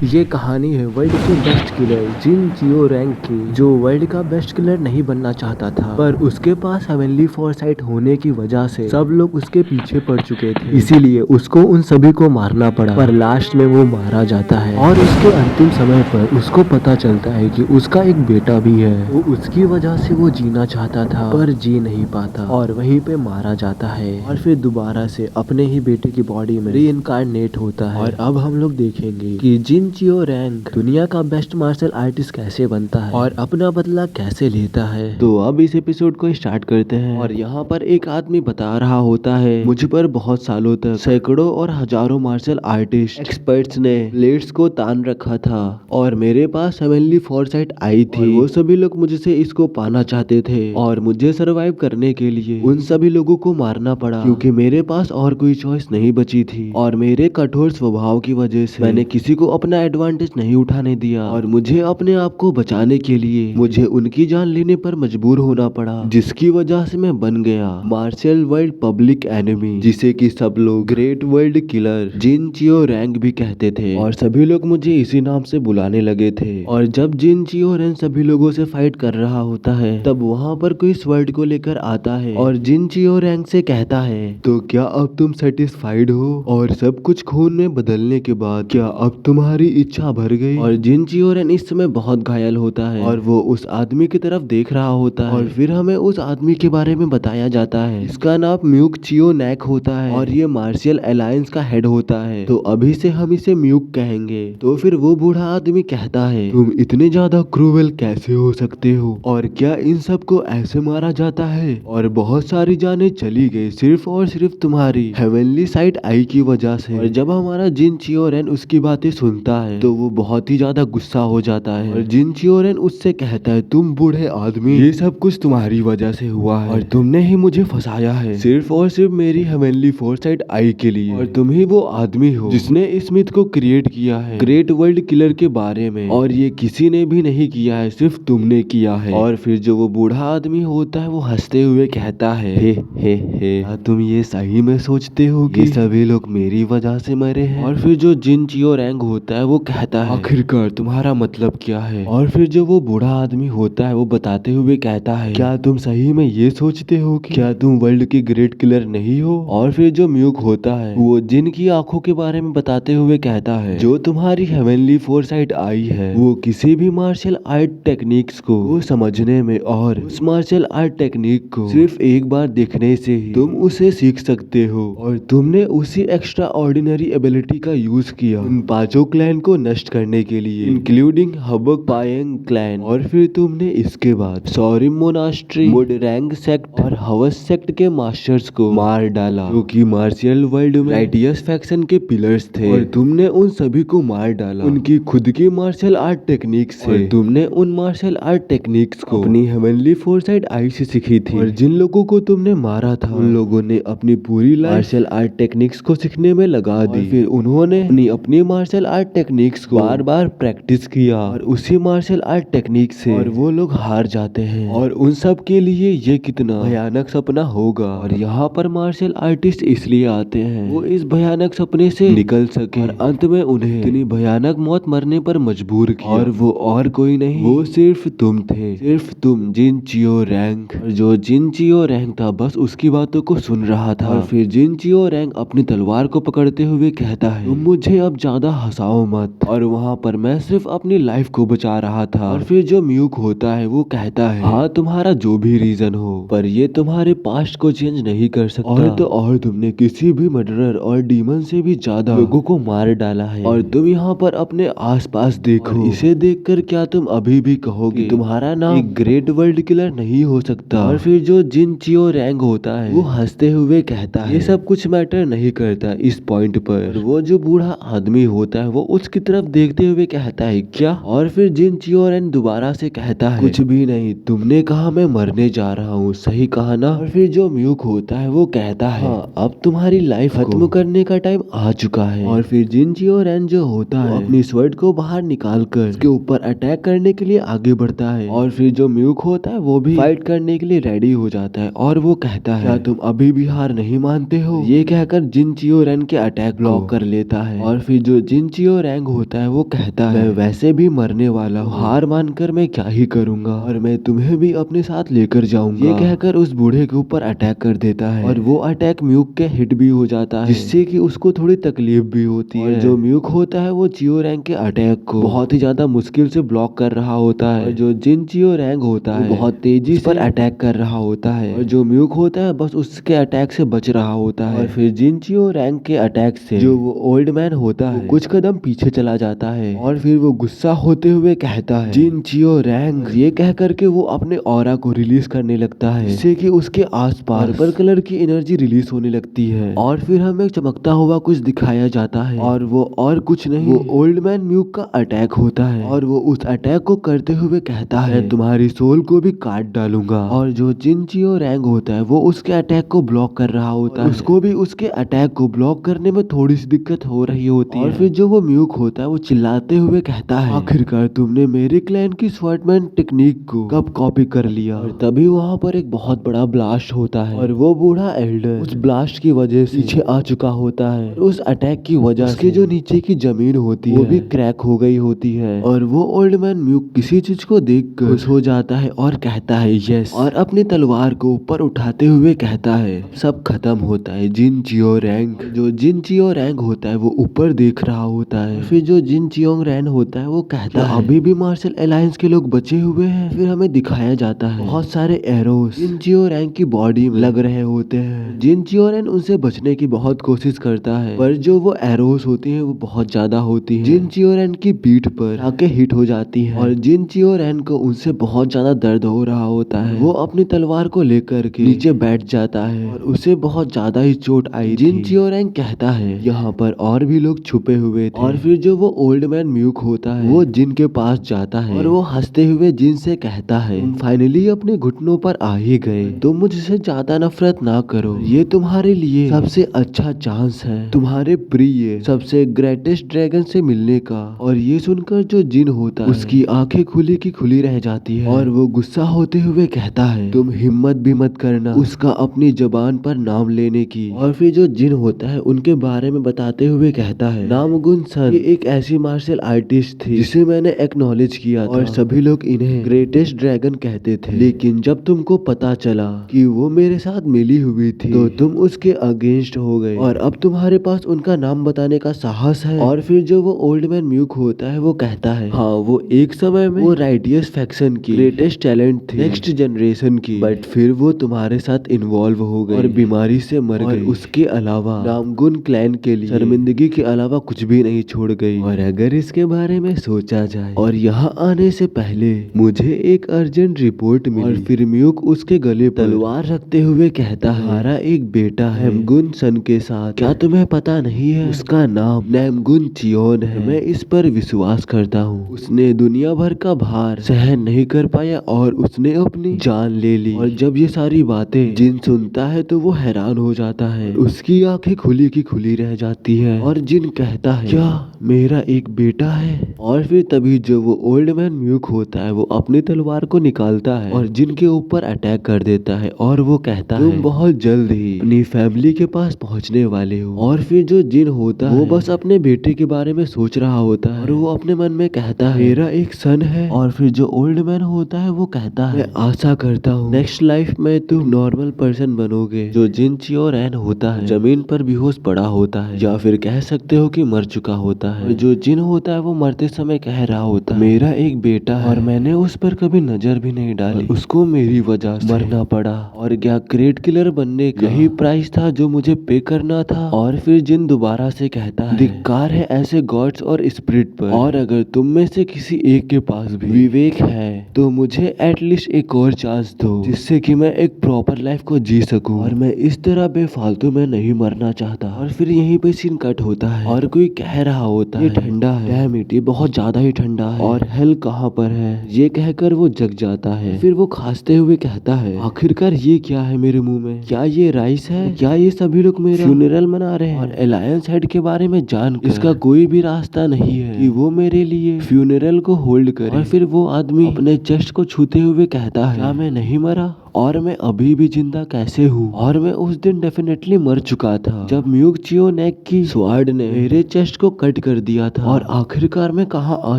ये कहानी है वर्ल्ड के बेस्ट किलर जिन जियो रैंक की, जो वर्ल्ड का बेस्ट किलर नहीं बनना चाहता था, पर उसके पास हेवनली फोरसाइट होने की वजह से सब लोग उसके पीछे पड़ चुके थे। इसीलिए उसको उन सभी को मारना पड़ा, पर लास्ट में वो मारा जाता है और उसके अंतिम समय पर उसको पता चलता है कि उसका एक बेटा भी है। वो उसकी वजह से वो जीना चाहता था पर जी नहीं पाता और वहीं पे मारा जाता है और फिर दोबारा से अपने ही बेटे की बॉडी में रीइंकार्नेट होता है। और अब हम लोग देखेंगे कि जिन जियो रैंक दुनिया का बेस्ट मार्शल आर्टिस्ट कैसे बनता है और अपना बदला कैसे लेता है। तो अब इस एपिसोड को स्टार्ट करते हैं। और यहाँ पर एक आदमी बता रहा होता है, मुझ पर बहुत सालों तक सैकड़ों और हजारों मार्शल आर्टिस्ट एक्सपर्ट्स ने ब्लेड्स को तान रखा था और मेरे पास हेवनली फोरसाइट आई थी। वो सभी लोग मुझसे इसको पाना चाहते थे और मुझे सरवाइव करने के लिए उन सभी लोगों को मारना पड़ा, क्योंकि मेरे पास और कोई चॉइस नहीं बची थी। और मेरे कठोर स्वभाव की वजह से मैंने किसी को अपना एडवांटेज नहीं उठाने दिया और मुझे अपने आप को बचाने के लिए मुझे उनकी जान लेने पर मजबूर होना पड़ा, जिसकी वजह से मैं बन गया मार्शल वर्ल्ड पब्लिक एनिमी, जिसे कि सब लोग ग्रेट वर्ल्ड किलर जिन चियो रैंक भी कहते थे। और सभी लोग मुझे इसी नाम से बुलाने लगे थे। और जब जिन चियो रैंक सभी लोगों से फाइट कर रहा होता है, तब वहाँ पर कोई स्वर्ड को लेकर आता है और जिन चियो रैंक से कहता है, तो क्या अब तुम सेटिस्फाइड हो? और सब कुछ खून में बदलने के बाद क्या अब तुम्हारी इच्छा भर गई? और जिन चियोरेन इस समय बहुत घायल होता है और वो उस आदमी की तरफ देख रहा होता है। और फिर हमें उस आदमी के बारे में बताया जाता है, इसका नाम म्यूक चियो नैक होता है और ये मार्शियल अलायंस का हेड होता है, तो अभी से हम इसे म्यूक कहेंगे। तो फिर वो बूढ़ा आदमी कहता है, तुम इतने ज्यादा क्रूवल कैसे हो सकते हो और क्या इन सबको ऐसे मारा जाता है? और बहुत सारी जानें चली गई सिर्फ और सिर्फ तुम्हारी हेवनली साइट आई की वजह से। और जब हमारा जिन चियोरेन उसकी बातें सुनता है तो वो बहुत ही ज्यादा गुस्सा हो जाता है और जिन चियोरेन उससे कहता है, तुम बूढ़े आदमी, ये सब कुछ तुम्हारी वजह से हुआ है और तुमने ही मुझे फंसाया है सिर्फ और सिर्फ मेरी हेवनली फोरसाइट आई के लिए। और तुम ही वो आदमी हो जिसने स्मिथ को क्रिएट किया है ग्रेट वर्ल्ड किलर के बारे में, और ये किसी ने भी नहीं किया है, सिर्फ तुमने किया है। और फिर जो वो बूढ़ा आदमी होता है वो हंसते हुए कहता है, हे क्या तुम ये सही में सोचते हो कि सभी लोग मेरी वजह से मरे हैं? और फिर जो जिन चियो रैंक होता है वो कहता है, आखिरकार तुम्हारा मतलब क्या है? और फिर जो वो बूढ़ा आदमी होता है वो बताते हुए कहता है, क्या तुम सही में ये सोचते हो कि क्या तुम वर्ल्ड की ग्रेट किलर नहीं हो? और फिर जो म्यूक होता है वो जिन की आंखों के बारे में बताते हुए कहता है, जो तुम्हारी हेवनली फोरसाइट आई है वो किसी भी मार्शल आर्ट टेक्निक्स को समझने में और उस मार्शल आर्ट टेक्निक को सिर्फ एक बार देखने से ही तुम उसे सीख सकते हो। और तुमने उसी एक्स्ट्रा ऑर्डिनरी एबिलिटी का यूज किया उन पांचों क्लैन को नष्ट करने के लिए, इंक्लूडिंग हबक पायंग क्लैन। और फिर तुमने इसके बाद सॉरिम मोनास्ट्री, मुडरैंग सेक्ट और हवस सेक्ट के मास्टर्स को मार डाला, जो कि मार्शियल वर्ल्ड में राइटियस फैक्शन के पिलर्स थे। और तुमने उन सभी को मार डाला उनकी खुद की मार्शल आर्ट टेक्निक से। और तुमने उन मार्शल आर्ट टेक्निक्स को अपनी हेवनली फोरसाइट आई से सीखी थी। और जिन लोगों को तुमने मारा था उन लोगों ने अपनी पूरी लाइफ मार्शल आर्ट टेक्निक्स को सीखने में लगा दी। फिर उन्होंने अपनी मार्शल आर्ट टेक्निक्स को बार बार प्रैक्टिस किया और उसी मार्शल आर्ट टेक्निक से और वो लोग हार जाते हैं। और उन सब के लिए ये कितना भयानक सपना होगा। और यहाँ पर मार्शल आर्टिस्ट इसलिए आते हैं वो इस भयानक सपने से निकल सके, और अंत में उन्हें इतनी भयानक मौत मरने पर मजबूर किया। और वो और कोई नहीं, वो सिर्फ तुम थे, सिर्फ तुम जिन चियो रैंक। और जो जिन चियो रैंक था बस उसकी बातों को सुन रहा था। और फिर जिन चियो रैंक अपनी तलवार को पकड़ते हुए कहता है, तुम मुझे अब ज्यादा हंसाओ मत। और वहाँ पर मैं सिर्फ अपनी लाइफ को बचा रहा था। और फिर जो म्यूक होता है वो कहता है, हाँ तुम्हारा जो भी रीजन हो, पर ये तुम्हारे पास्ट को चेंज नहीं कर सकता। और तो और तुमने किसी भी मर्डरर और डीमन से भी ज्यादा लोगों को मार डाला है। और तुम यहाँ पर अपने आसपास देखो, इसे देखकर क्या तुम अभी भी कहोगे तुम्हारा नाम एक ग्रेट वर्ल्ड किलर नहीं हो सकता? और फिर जो जिन चियो रैंक होता है वो हंसते हुए कहता है, ये सब कुछ मैटर नहीं करता इस पॉइंट पर। वो जो बूढ़ा आदमी होता है वो उसकी तरफ देखते हुए कहता है, क्या? और फिर जिन चियो रैंक दोबारा से कहता है, कुछ भी नहीं, तुमने कहा मैं मरने जा रहा हूँ, सही कहा ना? और फिर जो म्यूक होता है वो कहता है, हाँ अब तुम्हारी लाइफ खत्म करने का टाइम आ चुका है। और फिर जिन चियो रैंक जो होता है अपनी स्वर्ड को बाहर निकाल कर उसके ऊपर अटैक करने के लिए आगे बढ़ता है। और फिर जो म्यूक होता है वो भी फाइट करने के लिए रेडी हो जाता है और वो कहता है, क्या तुम अभी भी हार नहीं मानते हो? ये कहकर जिन चियो रैंक के अटैक ब्लॉक कर लेता है। और फिर जो जिन चियो रैंग होता है वो कहता है मैं वैसे भी मरने वाला हूँ, हार मानकर मैं क्या ही करूंगा और मैं तुम्हें भी अपने साथ लेकर जाऊंगा। ये कहकर उस बूढ़े के ऊपर अटैक कर देता है और वो अटैक म्यूक के हिट भी हो जाता है, जिससे कि उसको थोड़ी तकलीफ भी होती है। जो म्यूक होता है वो चियो रैंग के अटैक को बहुत ही ज्यादा मुश्किल से ब्लॉक कर रहा होता है और जो जिन चियो रैंग होता है बहुत तेजी से अटैक कर रहा होता है और जो म्यूक होता है बस उसके अटैक से बच रहा होता है। और फिर जिन चियो रैंग के अटैक से जो वो ओल्ड मैन होता है कुछ कदम पीछे चला जाता है और फिर वो गुस्सा होते हुए कहता है जिन चियो रैंग। ये कह करके वो अपने ऑरा को रिलीज करने लगता है, जिससे कि उसके आसपास पर्पल कलर की एनर्जी रिलीज होने लगती है और फिर हमें चमकता हुआ कुछ दिखाया जाता है और वो और कुछ नहीं वो ओल्ड मैन म्यूक का अटैक होता है और वो उस अटैक को करते हुए कहता है मैं तुम्हारी सोल को भी काट डालूंगा। और जो जिन चियो रैंग होता है वो उसके अटैक को ब्लॉक कर रहा होता है, उसको भी उसके अटैक को ब्लॉक करने में थोड़ी सी दिक्कत हो रही होती है। और फिर जो वो म्यूक होता है वो चिल्लाते हुए कहता है आखिरकार तुमने मेरे क्लैन की स्वॉर्डमैन टेक्निक को कब कॉपी कर लिया। और तभी वहाँ पर एक बहुत बड़ा ब्लास्ट होता है और वो बूढ़ा एल्डर उस ब्लास्ट की वजह से पीछे आ चुका होता है और उस अटैक की वजह से जो नीचे की जमीन होती है वो भी क्रैक हो गई होती है और वो ओल्ड मैन म्यूक किसी चीज को देखकर खुश हो जाता है और कहता है यस, और अपनी तलवार को ऊपर उठाते हुए कहता है सब खत्म होता है। जिन चियो रैंग जो जिन चियो रैंग होता है वो ऊपर देख रहा होता है। फिर जो जिन चियोंग रैन होता है वो कहता है अभी भी मार्शल अलायंस के लोग बचे हुए हैं। फिर हमें दिखाया जाता है बहुत सारे एरोस जिन चियो रैंग की बॉडी में लग रहे होते हैं। जिन चियो रैन उनसे बचने की बहुत कोशिश करता है पर जो वो एरोस होती है वो बहुत ज्यादा होती है, जिन चियो रैन की पीठ पर आके हिट हो जाती है और जिन चियो रैन को उनसे बहुत ज्यादा दर्द हो रहा होता है। वो अपनी तलवार को लेकर के नीचे बैठ जाता है और उसे बहुत ज्यादा ही चोट आई। जिन चियो रैंग कहता है यहाँ पर और भी लोग छुपे हुए थे। और फिर जो वो ओल्ड मैन म्यूक होता है वो जिन के पास जाता है और वो हंसते हुए जिन से कहता है तुम फाइनली अपने घुटनों पर आ ही गए, तुम मुझसे ज्यादा नफरत ना करो, ये तुम्हारे लिए सबसे अच्छा चांस है तुम्हारे प्रिय सबसे ग्रेटेस्ट ड्रैगन से मिलने का। और ये सुनकर जो जिन होता है उसकी आंखें खुली की खुली रह जाती है और वो गुस्सा होते हुए कहता है तुम हिम्मत भी मत करना उसका अपनी जबान पर नाम लेने की। और फिर जो जिन होता है उनके बारे में बताते हुए कहता है नामगुन सन ये एक ऐसी मार्शल आर्टिस्ट थी जिसे मैंने एक्नॉलेज किया था और सभी लोग इन्हें ग्रेटेस्ट ड्रैगन कहते थे, लेकिन जब तुमको पता चला कि वो मेरे साथ मिली हुई थी तो तुम उसके अगेंस्ट हो गए और अब तुम्हारे पास उनका नाम बताने का साहस है। और फिर जो वो ओल्ड मैन म्यूक होता है वो कहता है हाँ वो एक समय में वो राइडियस फैक्शन की ग्रेटेस्ट टैलेंट थी नेक्स्ट जनरेशन की, बट फिर वो तुम्हारे साथ इन्वॉल्व हो गई और बीमारी से मर गई। उसके अलावा नामगुन क्लैन के लिए शर्मिंदगी के अलावा कुछ भी नहीं छोड़ गई। और अगर इसके बारे में सोचा जाए और यहाँ आने से पहले मुझे एक अर्जेंट रिपोर्ट मिली। और फिर म्यूक उसके गले पर तलवार रखते हुए कहता है हमारा एक बेटा है नैमगुन सन के साथ, क्या तुम्हें पता नहीं है उसका नाम नैमगुन चियोन है। मैं इस पर विश्वास करता हूँ, उसने दुनिया भर का भार सहन नहीं कर पाया और उसने अपनी जान ले ली। और जब ये सारी बातें जिन सुनता है तो वो हैरान हो जाता है, उसकी आंखें खुली की खुली रह जाती है और जिन कहता है क्या मेरा एक बेटा है। और फिर तभी जो वो ओल्ड मैन म्यूक होता है वो अपनी तलवार को निकालता है और जिन के ऊपर अटैक कर देता है और वो कहता है तुम बहुत जल्द ही अपनी फैमिली के पास पहुंचने वाले हो। और फिर जो जिन होता है वो बस अपने बेटे के बारे में सोच रहा होता है और वो अपने मन में कहता है मेरा एक सन है। और फिर जो ओल्ड मैन होता है वो कहता है मैं आशा करता हूँ नेक्स्ट लाइफ में तुम नॉर्मल पर्सन बनोगे। जो जिन चियो रैन होता है जमीन पर बेहोश पड़ा होता है या फिर कह सकते हो कि मर चुका होता है। जो जिन होता है वो मरते समय कह रहा होता है मेरा एक बेटा है और मैंने उस पर कभी नजर भी नहीं डाली, उसको मेरी वजह से मरना पड़ा और क्या ग्रेट किलर बनने का यही प्राइस था जो मुझे पे करना था। और फिर जिन दोबारा से कहता है धिक्कार है ऐसे गॉड्स और स्पिरिट पर, और अगर तुम में से किसी एक के पास भी विवेक है तो मुझे एटलीस्ट एक और चांस दो जिससे कि मैं एक प्रॉपर लाइफ को जी सकूं और मैं इस तरह बेफालतू में नहीं मरना चाहता। और फिर यहीं पे सीन कट होता है और कोई कह रहा होता है ये ठंडा है, डैम इट ये बहुत ज्यादा ही ठंडा है और हेल कहाँ पर है। ये कहकर वो जग जाता है। फिर वो खांसते हुए कहता है आखिरकार ये क्या है मेरे मुंह में, क्या ये राइस है, क्या ये सभी लोग मेरा फ्यूनरल मना रहे हैं। और अलायंस हेड के बारे में जानकर इसका कोई भी रास्ता नहीं है कि वो मेरे लिए फ्यूनरल को होल्ड करे। और फिर वो आदमी अपने चेस्ट को छूते हुए कहता है क्या मैं नहीं मरा। और मैं अभी भी जिंदा कैसे हूँ, और मैं उस दिन डेफिनेटली मर चुका था जब म्यूक चियो नेक की स्वॉर्ड ने मेरे चेस्ट को कट कर दिया था। और आखिरकार मैं कहाँ आ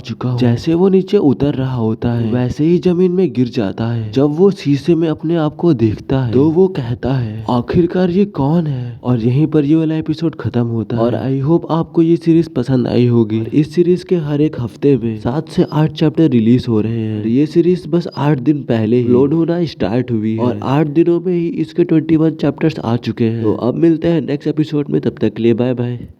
चुका हूँ। जैसे वो नीचे उतर रहा होता है वैसे ही जमीन में गिर जाता है। जब वो शीशे में अपने आप को देखता है तो वो कहता है आखिरकार ये कौन है। और यहीं पर ये वाला एपिसोड खत्म होता है। और आई होप आपको ये सीरीज पसंद आई होगी। इस सीरीज के हर एक हफ्ते में 7 से 8 चैप्टर रिलीज हो रहे हैं। ये सीरीज बस 8 दिन पहले ही लोड होना स्टार्ट हुई है और 8 दिनों में ही इसके 21 चैप्टर्स आ चुके हैं। तो अब मिलते हैं नेक्स्ट एपिसोड में, तब तक के लिए बाय बाय।